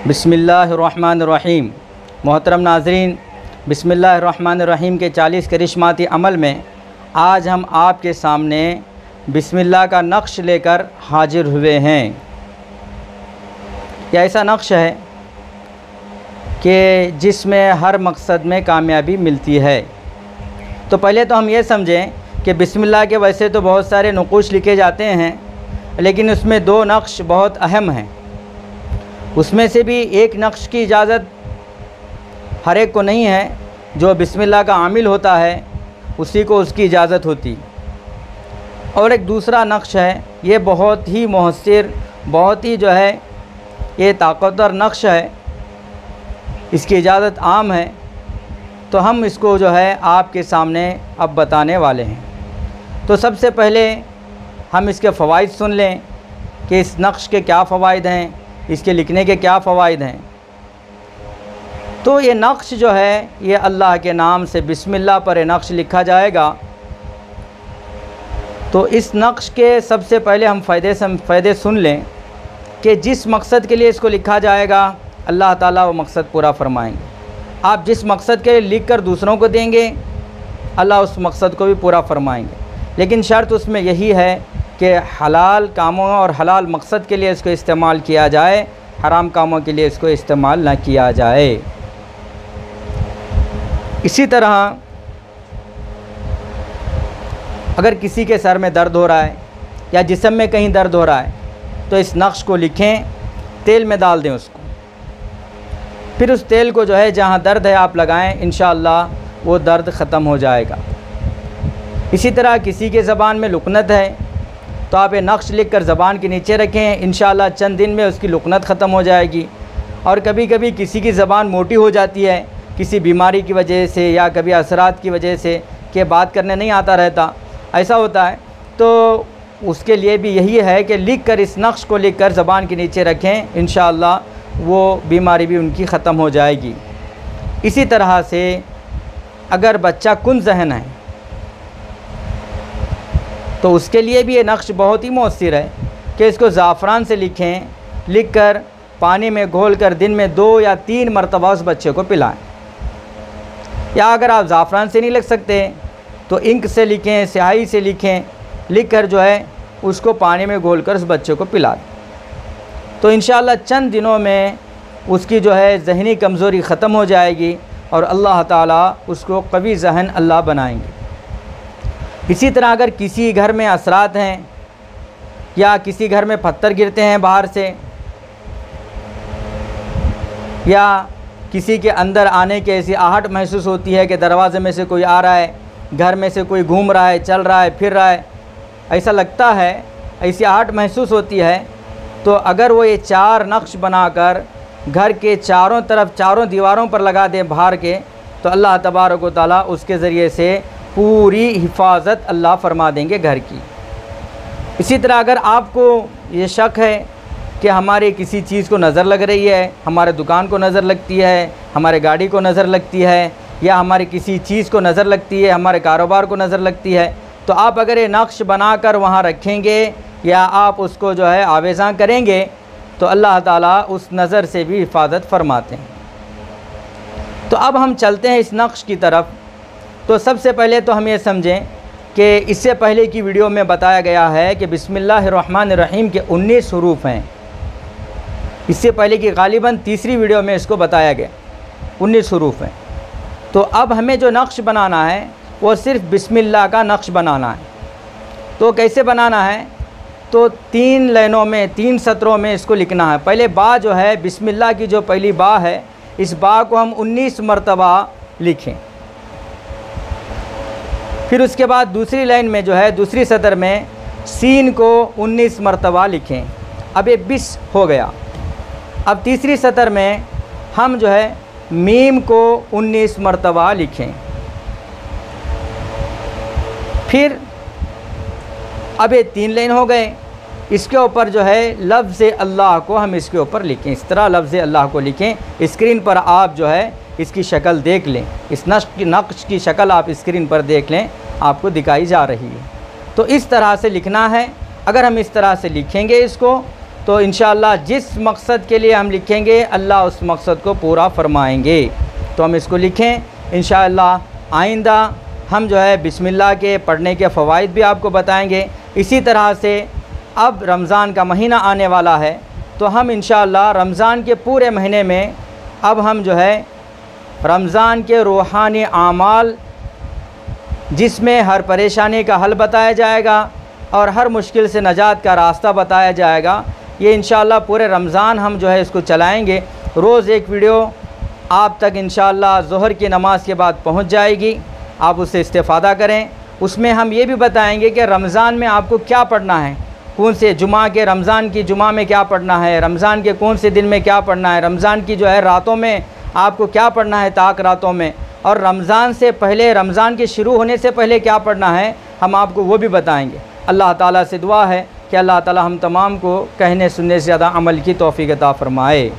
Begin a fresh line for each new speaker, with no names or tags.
बिस्मिल्लाहिर्रहमानिर्रहीम। मोहतरम नाज़रीन, बिस्मिल्लाहिर्रहमानिर्रहीम के 40 करिश्माती अमल में आज हम आपके सामने बिस्मिल्लाह का नक्श लेकर हाजिर हुए हैं। यह ऐसा नक्श है कि जिसमें हर मकसद में कामयाबी मिलती है। तो पहले तो हम ये समझें कि बिस्मिल्लाह के वैसे तो बहुत सारे नुक़ूश लिखे जाते हैं, लेकिन उसमें दो नक्श बहुत अहम हैं। उसमें से भी एक नक्श की इजाज़त हर एक को नहीं है। जो बिस्मिल्लाह का आमिल होता है उसी को उसकी इजाज़त होती। और एक दूसरा नक्श है, ये बहुत ही मुहस्सिर, बहुत ही जो है ये ताकतवर नक्श है, इसकी इजाज़त आम है। तो हम इसको जो है आपके सामने अब बताने वाले हैं। तो सबसे पहले हम इसके फ़वाइद सुन लें कि इस नक्श के क्या फ़वाइद हैं, इसके लिखने के क्या फ़वाइद हैं। तो ये नक्श जो है ये अल्लाह के नाम से बिस्मिल्लाह पर ये नक्श लिखा जाएगा। तो इस नक्श के सबसे पहले हम फ़ायदे सुन लें कि जिस मकसद के लिए इसको लिखा जाएगा अल्लाह ताला वो मकसद पूरा फरमाएंगे। आप जिस मकसद के लिए लिख कर दूसरों को देंगे अल्लाह उस मकसद को भी पूरा फरमाएंगे, लेकिन शर्त उसमें यही है कि हलाल कामों और हलाल मकसद के लिए इसको इस्तेमाल किया जाए, हराम कामों के लिए इसको इस्तेमाल ना किया जाए। इसी तरह अगर किसी के सर में दर्द हो रहा है या जिस्म में कहीं दर्द हो रहा है तो इस नक्श को लिखें, तेल में डाल दें उसको, फिर उस तेल को जो है जहाँ दर्द है आप लगाएं, इंशाअल्लाह वो दर्द ख़त्म हो जाएगा। इसी तरह किसी के ज़बान में लुकनत है तो आप ये नक्श लिख कर ज़बान के नीचे रखें, इंशाअल्लाह चंद दिन में उसकी लुकनत ख़त्म हो जाएगी। और कभी कभी किसी की ज़बान मोटी हो जाती है किसी बीमारी की वजह से या कभी असरात की वजह से कि बात करने नहीं आता रहता, ऐसा होता है, तो उसके लिए भी यही है कि लिख कर इस नक्श को लिख कर ज़बान के नीचे रखें, इंशाअल्लाह वो बीमारी भी उनकी ख़त्म हो जाएगी। इसी तरह से अगर बच्चा कुन ज़हन है तो उसके लिए भी ये नक्श बहुत ही मौसर है कि इसको ज़ाफ़रान से लिखें, लिख कर पानी में घोल कर दिन में 2 या 3 मरतबा उस बच्चे को पिलाएं। या अगर आप ज़ाफ़रान से नहीं लिख सकते तो इंक से लिखें, स्याही से लिखें, लिख कर जो है उसको पानी में घोल कर उस बच्चे को पिला दें। तो इंशाअल्लाह चंद दिनों में उसकी जो है ज़हनी कमज़ोरी ख़त्म हो जाएगी और अल्लाह ताला उसको कवी ज़हन अल्लाह बनाएंगे। इसी तरह अगर किसी घर में असरात हैं या किसी घर में पत्थर गिरते हैं बाहर से, या किसी के अंदर आने की ऐसी आहट महसूस होती है कि दरवाज़े में से कोई आ रहा है, घर में से कोई घूम रहा है, चल रहा है, फिर रहा है, ऐसा लगता है, ऐसी आहट महसूस होती है, तो अगर वो ये 4 नक्श बनाकर घर के चारों तरफ, चारों दीवारों पर लगा दें बाहर के, तो अल्लाह तबारक व तआला उसके ज़रिए से पूरी हिफाजत अल्लाह फरमा देंगे घर की। इसी तरह अगर आपको ये शक है कि हमारे किसी चीज़ को नज़र लग रही है, हमारे दुकान को नज़र लगती है, हमारे गाड़ी को नज़र लगती है, या हमारे किसी चीज़ को नज़र लगती है, हमारे कारोबार को नज़र लगती है, तो आप अगर ये नक्श बनाकर वहाँ रखेंगे या आप उसको जो है आवेज़ां करेंगे तो अल्लाह ताला उस नज़र से भी हिफाजत फरमाते हैं। तो अब हम चलते हैं इस नक्श की तरफ। तो सबसे पहले तो हम ये समझें कि इससे पहले की वीडियो में बताया गया है कि बिस्मिल्लाहिर्रहमानिर्रहीम के 19 हरूफ हैं। इससे पहले की गालिबन तीसरी वीडियो में इसको बताया गया 19 हरूफ हैं। तो अब हमें जो नक्श बनाना है वो सिर्फ़ बिस्मिल्लाह का नक्श बनाना है। तो कैसे बनाना है? तो 3 लाइनों में, 3 सत्रों में इसको लिखना है। पहले बा जो है, बिस्मिल्लाह की जो पहली बा है, इस बा को हम 19 मरतबा लिखें। फिर उसके बाद दूसरी लाइन में जो है, दूसरी सतर में सीन को 19 मरतबा लिखें। अब ये 20 हो गया। अब तीसरी सतर में हम जो है मीम को 19 मरतबा लिखें। फिर अब ये 3 लाइन हो गए। इसके ऊपर जो है लफ्ज़ अल्लाह को हम इसके ऊपर लिखें। इस तरह लफ्ज़ अल्लाह को लिखें। स्क्रीन पर आप जो है इसकी शक्ल देख लें, इस नक्श की शक्ल आप स्क्रीन पर देख लें, आपको दिखाई जा रही है। तो इस तरह से लिखना है। अगर हम इस तरह से लिखेंगे इसको तो इंशाअल्लाह जिस मकसद के लिए हम लिखेंगे अल्लाह उस मकसद को पूरा फरमाएंगे। तो हम इसको लिखें इंशाअल्लाह। आइंदा हम जो है बिस्मिल्लाह के पढ़ने के फ़वाइद भी आपको बताएंगे। इसी तरह से अब रमज़ान का महीना आने वाला है, तो हम इंशाअल्लाह रमज़ान के पूरे महीने में अब हम जो है रमज़ान के रूहानी आमाल, जिसमें हर परेशानी का हल बताया जाएगा और हर मुश्किल से नजात का रास्ता बताया जाएगा, ये इंशाअल्लाह पूरे रमज़ान हम जो है इसको चलाएँगे। रोज़ एक वीडियो आप तक इंशाअल्लाह ज़ोहर की नमाज़ के बाद पहुँच जाएगी, आप उससे इस्तेफ़ादा करें। उसमें हम ये भी बताएंगे कि रमज़ान में आपको क्या पढ़ना है, कौन से जुमा के रमज़ान की जुमा में क्या पढ़ना है, रमज़ान के कौन से दिन में क्या पढ़ना है, रमज़ान की जो है रातों में आपको क्या पढ़ना है ताक रातों में, और रमज़ान से पहले रमज़ान के शुरू होने से पहले क्या पढ़ना है, हम आपको वो भी बताएंगे। अल्लाह ताला से दुआ है कि अल्लाह ताला हम तमाम को कहने सुनने से ज़्यादा अमल की तौफ़ीक़ अता फ़रमाए।